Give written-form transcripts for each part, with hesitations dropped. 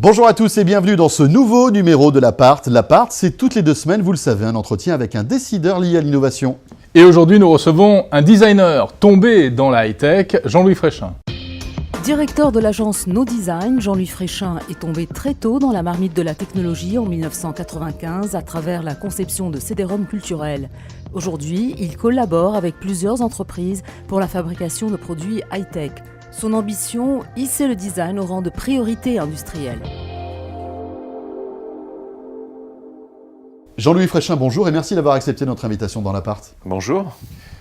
Bonjour à tous et bienvenue dans ce nouveau numéro de l'Appart. L'Appart, c'est toutes les 2 semaines, vous le savez, un entretien avec un décideur lié à l'innovation. Et aujourd'hui, nous recevons un designer tombé dans la high-tech, Jean-Louis Fréchin. Directeur de l'agence No Design, Jean-Louis Fréchin est tombé très tôt dans la marmite de la technologie en 1995 à travers la conception de CD-ROM culturels. Aujourd'hui, il collabore avec plusieurs entreprises pour la fabrication de produits high-tech. Son ambition, hisser le design au rang de priorité industrielle. Jean-Louis Fréchin, bonjour et merci d'avoir accepté notre invitation dans l'Appart. Bonjour.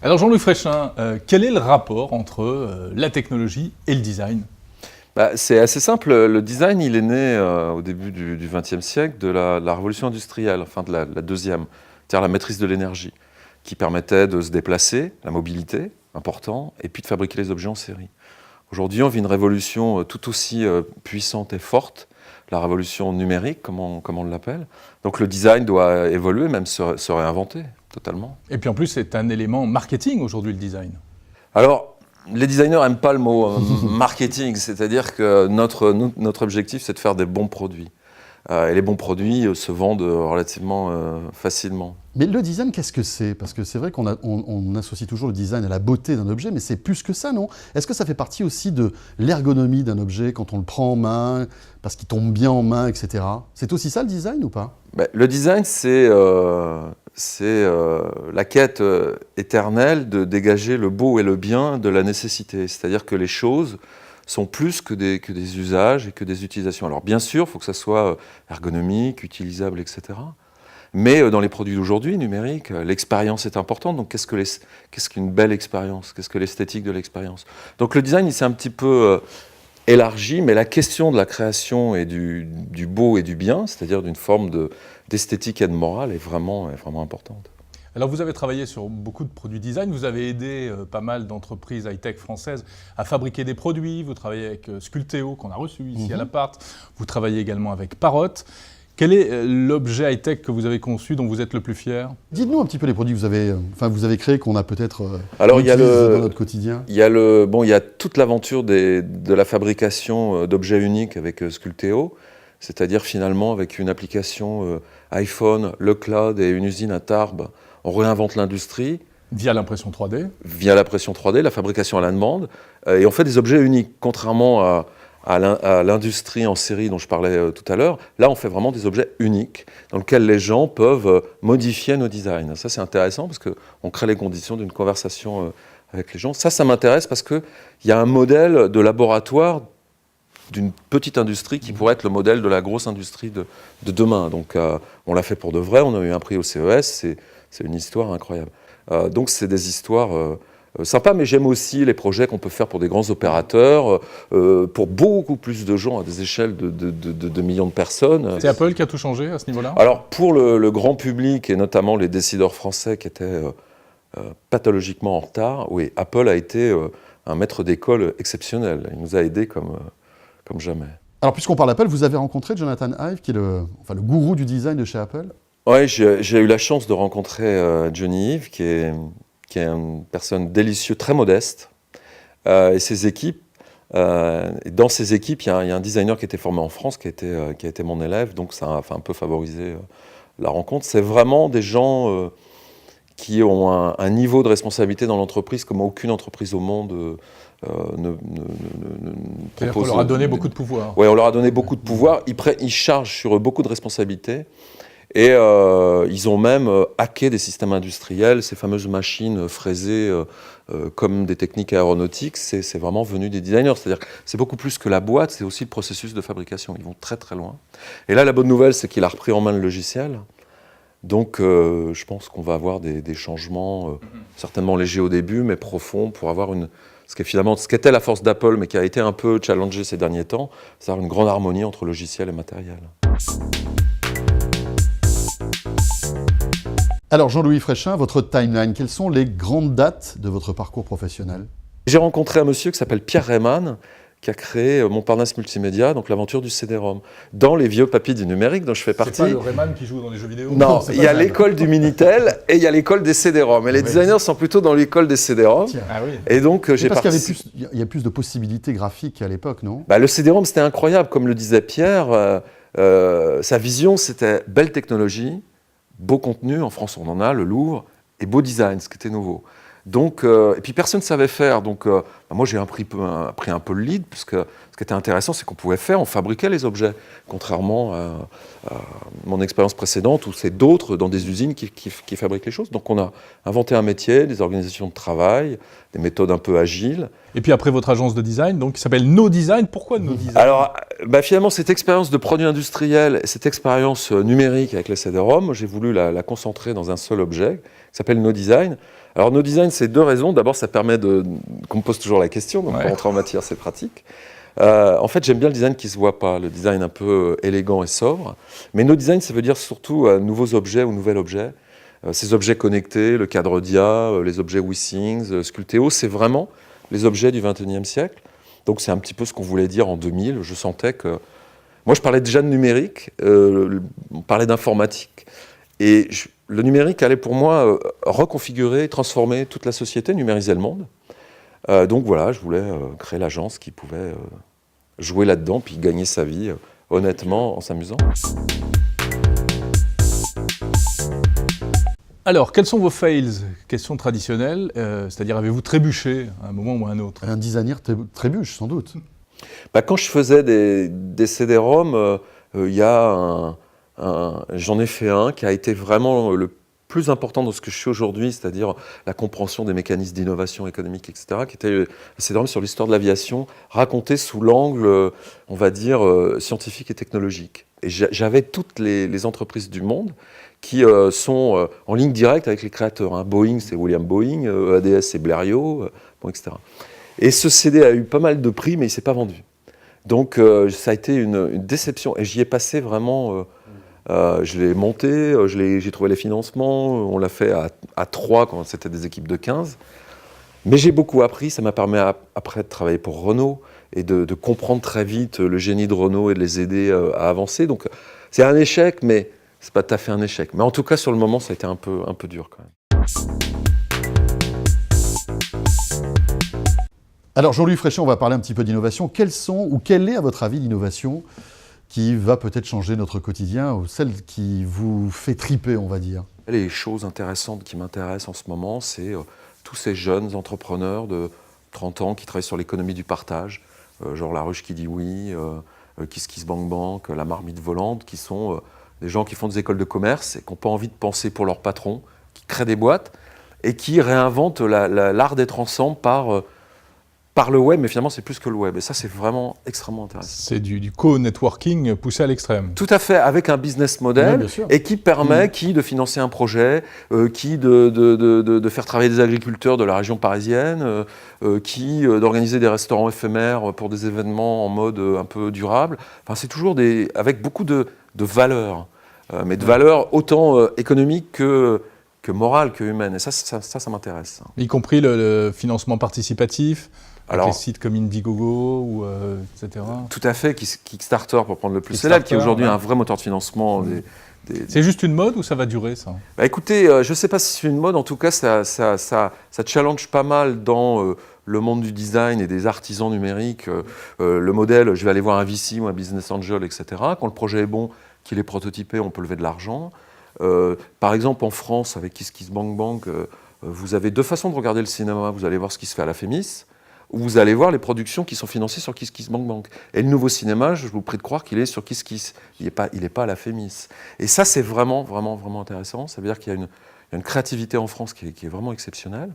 Alors Jean-Louis Fréchin, quel est le rapport entre la technologie et le design ? C'est assez simple. Le design, il est né au début du XXe siècle de la révolution industrielle, enfin de la deuxième, c'est-à-dire la maîtrise de l'énergie, qui permettait de se déplacer, la mobilité, important, et puis de fabriquer les objets en série. Aujourd'hui, on vit une révolution tout aussi puissante et forte, la révolution numérique, comme on l'appelle. Donc le design doit évoluer, même se réinventer totalement. Et puis en plus, c'est un élément marketing aujourd'hui, le design. Alors, les designers n'aiment pas le mot marketing, c'est-à-dire que notre objectif, c'est de faire des bons produits. Et les bons produits se vendent relativement facilement. Mais le design, qu'est-ce que c'est ? Parce que c'est vrai qu'on associe toujours le design à la beauté d'un objet, mais c'est plus que ça, non ? Est-ce que ça fait partie aussi de l'ergonomie d'un objet quand on le prend en main, parce qu'il tombe bien en main, etc. C'est aussi ça le design ou pas ? Le design, c'est la quête éternelle de dégager le beau et le bien de la nécessité. C'est-à-dire que les choses sont plus que des usages et que des utilisations. Alors bien sûr, il faut que ça soit ergonomique, utilisable, etc. Mais dans les produits d'aujourd'hui, numériques, l'expérience est importante. Donc qu'est-ce qu'une belle expérience ? Qu'est-ce que l'esthétique de l'expérience ? Donc le design, il s'est un petit peu élargi, mais la question de la création et du beau et du bien, c'est-à-dire d'une forme d'esthétique et de morale, est vraiment importante. Alors vous avez travaillé sur beaucoup de produits design, vous avez aidé pas mal d'entreprises high-tech françaises à fabriquer des produits, vous travaillez avec Sculpteo qu'on a reçu ici à l'Appart, vous travaillez également avec Parrot. Quel est l'objet high-tech que vous avez conçu dont vous êtes le plus fier ? Dites-nous un petit peu les produits que vous avez créés, qu'on a peut-être dans notre quotidien. Il y a toute l'aventure de la fabrication d'objets uniques avec Sculpteo, c'est-à-dire finalement avec une application iPhone, le cloud et une usine à Tarbes. On réinvente l'industrie. Via l'impression 3D. Via la pression 3D, la fabrication à la demande. Et on fait des objets uniques, contrairement à l'industrie en série dont je parlais tout à l'heure. Là, on fait vraiment des objets uniques dans lesquels les gens peuvent modifier nos designs. Ça, c'est intéressant parce qu'on crée les conditions d'une conversation avec les gens. Ça m'intéresse parce qu'il y a un modèle de laboratoire d'une petite industrie qui pourrait être le modèle de la grosse industrie de demain. Donc, on l'a fait pour de vrai. On a eu un prix au CES. C'est une histoire incroyable. Donc, c'est des histoires sympas, mais j'aime aussi les projets qu'on peut faire pour des grands opérateurs, pour beaucoup plus de gens à des échelles de millions de personnes. C'est Apple qui a tout changé à ce niveau-là ? Alors, pour le grand public, et notamment les décideurs français qui étaient pathologiquement en retard, oui, Apple a été un maître d'école exceptionnel. Il nous a aidés comme jamais. Alors, puisqu'on parle d'Apple, vous avez rencontré Jonathan Ive, qui est le gourou du design de chez Apple ? Oui, j'ai eu la chance de rencontrer Johnny Ive, qui est une personne délicieuse, très modeste, et ses équipes. Dans ses équipes, il y a un designer qui était formé en France, qui a été mon élève, donc ça a un peu favorisé la rencontre. C'est vraiment des gens qui ont un niveau de responsabilité dans l'entreprise comme aucune entreprise au monde ne propose. On leur a donné beaucoup de pouvoir. Oui, on leur a donné beaucoup de pouvoir. Ils chargent sur eux beaucoup de responsabilités. Et ils ont même hacké des systèmes industriels, ces fameuses machines fraisées comme des techniques aéronautiques, c'est vraiment venu des designers. C'est-à-dire que c'est beaucoup plus que la boîte, c'est aussi le processus de fabrication. Ils vont très très loin. Et là, la bonne nouvelle, c'est qu'il a repris en main le logiciel. Donc je pense qu'on va avoir des changements certainement légers au début, mais profonds, pour avoir ce qu'était la force d'Apple, mais qui a été un peu challengée ces derniers temps, c'est-à-dire une grande harmonie entre logiciel et matériel. Alors Jean-Louis Fréchin, votre timeline, quelles sont les grandes dates de votre parcours professionnel ? J'ai rencontré un monsieur qui s'appelle Pierre Rehmann, qui a créé Montparnasse Multimédia, donc l'aventure du CD-ROM, dans les vieux papis du numérique dont je fais partie. C'est pas le Rayman qui joue dans les jeux vidéo? Non, il y a l'école du Minitel et il y a l'école des CD-ROM. Et les designers sont plutôt dans l'école des CD-ROM. Ah oui. Et donc j'ai parce qu'il participé. y a plus de possibilités graphiques qu'à l'époque, non? Le CD-ROM, c'était incroyable. Comme le disait Pierre, sa vision, c'était belle technologie, beau contenu. En France, on en a, le Louvre, et beau design, ce qui était nouveau. Donc, et puis personne ne savait faire. Donc, moi, j'ai pris un peu le lead, puisque ce qui était intéressant, c'est qu'on pouvait faire, on fabriquait les objets, contrairement à mon expérience précédente, où c'est d'autres dans des usines qui fabriquent les choses. Donc, on a inventé un métier, des organisations de travail, des méthodes un peu agiles. Et puis après votre agence de design, donc, qui s'appelle No Design. Pourquoi No Design? Alors, finalement, cette expérience de produit industriel, cette expérience numérique avec les CD-ROM, j'ai voulu la concentrer dans un seul objet, qui s'appelle No Design. Alors, No Design, c'est deux raisons. D'abord, ça permet qu'on me pose toujours la question, donc pour rentrer en matière, c'est pratique. En fait, j'aime bien le design qui ne se voit pas, le design un peu élégant et sobre. Mais No Design, ça veut dire surtout nouveaux objets ou nouvel objet. Ces objets connectés, le cadre Dia, les objets WeSings, Sculpteo, c'est vraiment les objets du XXIe siècle. Donc, c'est un petit peu ce qu'on voulait dire en 2000. Je sentais que... Moi, je parlais déjà de numérique, on parlait d'informatique. Et le numérique allait pour moi reconfigurer, transformer toute la société, numériser le monde. Donc voilà, je voulais créer l'agence qui pouvait jouer là-dedans, puis gagner sa vie honnêtement en s'amusant. Alors, quels sont vos fails? Question traditionnelle, c'est-à-dire avez-vous trébuché à un moment ou à un autre? Un designer trébuche, sans doute. Quand je faisais des CD-ROM, il y a j'en ai fait un qui a été vraiment le plus important dans ce que je suis aujourd'hui, c'est-à-dire la compréhension des mécanismes d'innovation économique, etc., qui était un CD-ROM sur l'histoire de l'aviation, raconté sous l'angle, on va dire, scientifique et technologique. Et j'avais toutes les entreprises du monde qui sont en ligne directe avec les créateurs. Boeing, c'est William Boeing, EADS, c'est Blériot, etc. Et ce CD a eu pas mal de prix, mais il ne s'est pas vendu. Donc ça a été une déception. Et j'y ai passé vraiment... je l'ai monté, j'ai trouvé les financements, on l'a fait à 3 quand c'était des équipes de 15. Mais j'ai beaucoup appris, ça m'a permis après de travailler pour Renault et de comprendre très vite le génie de Renault et de les aider à avancer. Donc c'est un échec, mais c'est pas tout à fait un échec. Mais en tout cas, sur le moment, ça a été un peu dur quand même. Alors Jean-Louis Fréchet, on va parler un petit peu d'innovation. Quelle est, à votre avis, l'innovation qui va peut-être changer notre quotidien, ou celle qui vous fait triper, on va dire? Les choses intéressantes qui m'intéressent en ce moment, c'est tous ces jeunes entrepreneurs de 30 ans qui travaillent sur l'économie du partage, genre La Ruche qui dit oui, KissKissBankBank, La Marmite Volante, qui sont des gens qui font des écoles de commerce et qui n'ont pas envie de penser pour leur patron, qui créent des boîtes et qui réinventent l'art d'être ensemble par le web, mais finalement c'est plus que le web. Et ça, c'est vraiment extrêmement intéressant. C'est du co-networking poussé à l'extrême. Tout à fait, avec un business model et qui permet de financer un projet, de faire travailler des agriculteurs de la région parisienne, d'organiser des restaurants éphémères pour des événements en mode un peu durable. Enfin, c'est toujours avec beaucoup de valeurs, mais de valeurs autant économiques que morales, que humaines. Et ça m'intéresse. Y compris le financement participatif, avec les sites comme Indiegogo, etc. Tout à fait, Kickstarter pour prendre le plus célèbre, qui est aujourd'hui un vrai moteur de financement. C'est juste une mode ou ça va durer, ça? Écoutez, je ne sais pas si c'est une mode, en tout cas ça challenge pas mal dans le monde du design et des artisans numériques. Le modèle, je vais aller voir un VC ou un business angel, etc. Quand le projet est bon, qu'il est prototypé, on peut lever de l'argent. Par exemple, en France, avec KissKissBankBank, vous avez deux façons de regarder le cinéma. Vous allez voir ce qui se fait à la Fémis, ou vous allez voir les productions qui sont financées sur KissKissBankBank. Et le nouveau cinéma, je vous prie de croire qu'il est sur KissKiss. Il n'est pas à la Fémis. Et ça, c'est vraiment, vraiment, vraiment intéressant. Ça veut dire qu'il y a une créativité en France qui est vraiment exceptionnelle.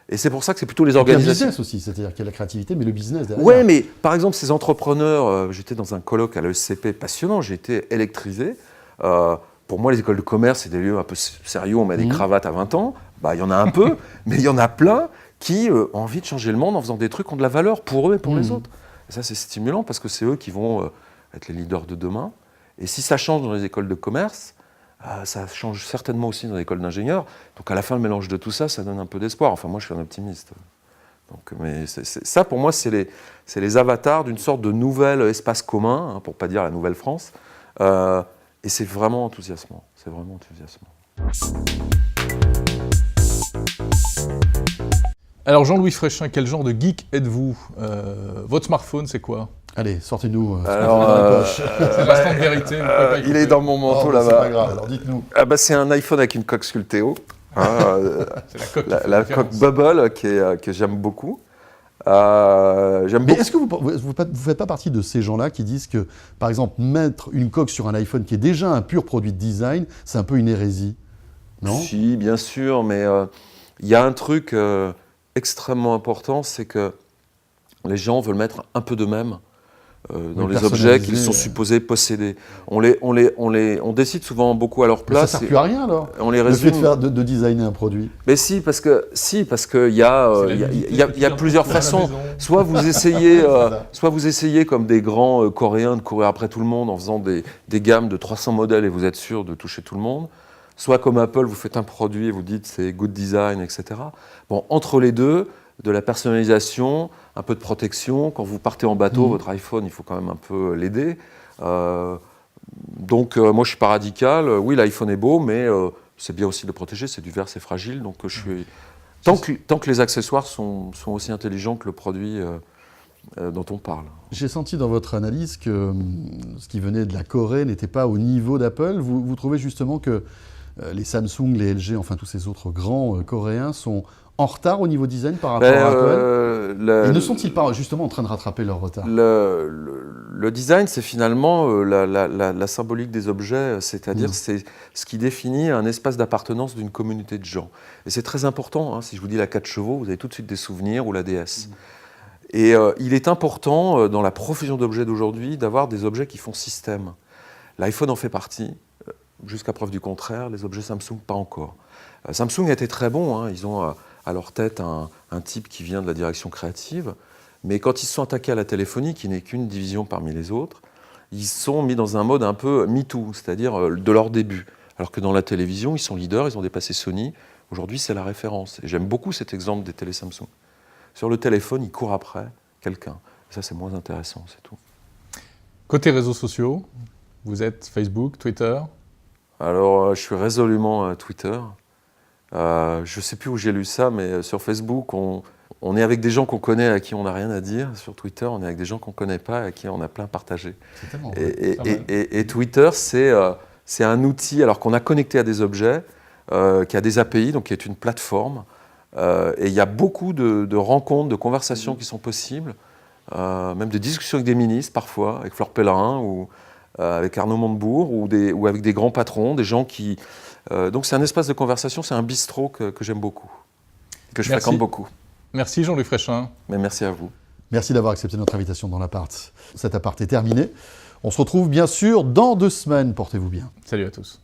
Et c'est pour ça que c'est plutôt les organisations... Il y a le business aussi, c'est-à-dire qu'il y a la créativité, mais le business derrière. Oui, mais par exemple, ces entrepreneurs, j'étais dans un colloque à l'ESCP passionnant, j'ai été électrisé. Pour moi, les écoles de commerce, c'est des lieux un peu sérieux, on met des cravates à 20 ans. Il y en a un peu, mais il y en a plein qui ont envie de changer le monde en faisant des trucs qui ont de la valeur pour eux et pour les autres. Et ça, c'est stimulant parce que c'est eux qui vont être les leaders de demain. Et si ça change dans les écoles de commerce, ça change certainement aussi dans les écoles d'ingénieurs. Donc à la fin, le mélange de tout ça, ça donne un peu d'espoir. Enfin, moi, je suis un optimiste. Donc, mais ça, pour moi, c'est les avatars d'une sorte de nouvel espace commun, hein, pour ne pas dire la nouvelle France. Et c'est vraiment enthousiasmant. C'est vraiment enthousiasmant. Alors Jean-Louis Fréchin, quel genre de geek êtes-vous? Votre smartphone, c'est quoi? Allez, sortez-nous. Alors, C'est l'instant de vérité. Vous pouvez pas y il est couper. dans mon manteau C'est là-bas. pas grave, alors dites-nous. C'est un iPhone avec une coque Sculpteo. C'est la coque. La coque Bubble que j'aime beaucoup. J'aime Mais beaucoup. est-ce que vous ne faites pas partie de ces gens-là qui disent que, par exemple, mettre une coque sur un iPhone qui est déjà un pur produit de design, c'est un peu une hérésie? Non? Si, bien sûr, mais il y a un truc extrêmement important, c'est que les gens veulent mettre un peu d'eux-mêmes dans les objets qu'ils sont supposés posséder. On décide souvent beaucoup à leur Mais ça place. ne sert plus à rien alors. On les Le fait résume. de designer un produit. Mais si, parce que il y a plusieurs façons. Soit vous essayez comme des grands Coréens de courir après tout le monde en faisant des gammes de 300 modèles et vous êtes sûr de toucher tout le monde. Soit comme Apple, vous faites un produit et vous dites c'est good design, etc. Bon, entre les deux, de la personnalisation, un peu de protection. Quand vous partez en bateau, votre iPhone, il faut quand même un peu l'aider. Donc moi, je suis pas radical. Oui, l'iPhone est beau, mais c'est bien aussi de le protéger. C'est du verre, c'est fragile. Donc je suis... Tant que les accessoires sont aussi intelligents que le produit dont on parle. J'ai senti dans votre analyse que ce qui venait de la Corée n'était pas au niveau d'Apple. Vous trouvez justement que les Samsung, les LG, enfin tous ces autres grands coréens sont en retard au niveau design par rapport à Apple? Et ne sont-ils pas justement en train de rattraper leur retard? Le design, c'est finalement la symbolique des objets, c'est-à-dire c'est ce qui définit un espace d'appartenance d'une communauté de gens. Et c'est très important, hein, si je vous dis la 4 chevaux, vous avez tout de suite des souvenirs, ou la DS. Et il est important, dans la profusion d'objets d'aujourd'hui, d'avoir des objets qui font système. L'iPhone en fait partie. Jusqu'à preuve du contraire, les objets Samsung, pas encore. Samsung a été très bon, hein. Ils ont à leur tête un type qui vient de la direction créative, mais quand ils se sont attaqués à la téléphonie, qui n'est qu'une division parmi les autres, ils se sont mis dans un mode un peu MeToo, c'est-à-dire de leur début. Alors que dans la télévision, ils sont leaders, ils ont dépassé Sony. Aujourd'hui, c'est la référence. Et j'aime beaucoup cet exemple des télé Samsung. Sur le téléphone, ils courent après quelqu'un. Ça, c'est moins intéressant, c'est tout. Côté réseaux sociaux, vous êtes Facebook, Twitter? Alors, je suis résolument Twitter. Je ne sais plus où j'ai lu ça, mais sur Facebook, on est avec des gens qu'on connaît à qui on n'a rien à dire. Sur Twitter, on est avec des gens qu'on ne connaît pas à qui on a plein partagé. C'est tellement Et Twitter, c'est un outil alors qu'on a connecté à des objets, qui a des API, donc qui est une plateforme. Et il y a beaucoup de rencontres, de conversations qui sont possibles, même des discussions avec des ministres parfois, avec Fleur Pellerin ou avec Arnaud Montebourg ou avec des grands patrons, des gens qui... donc c'est un espace de conversation, c'est un bistrot que j'aime beaucoup, que je fréquente beaucoup. Merci Jean-Louis Fréchin. Mais merci à vous. Merci d'avoir accepté notre invitation dans l'appart. Cet appart est terminé. On se retrouve bien sûr dans 2 semaines. Portez-vous bien. Salut à tous.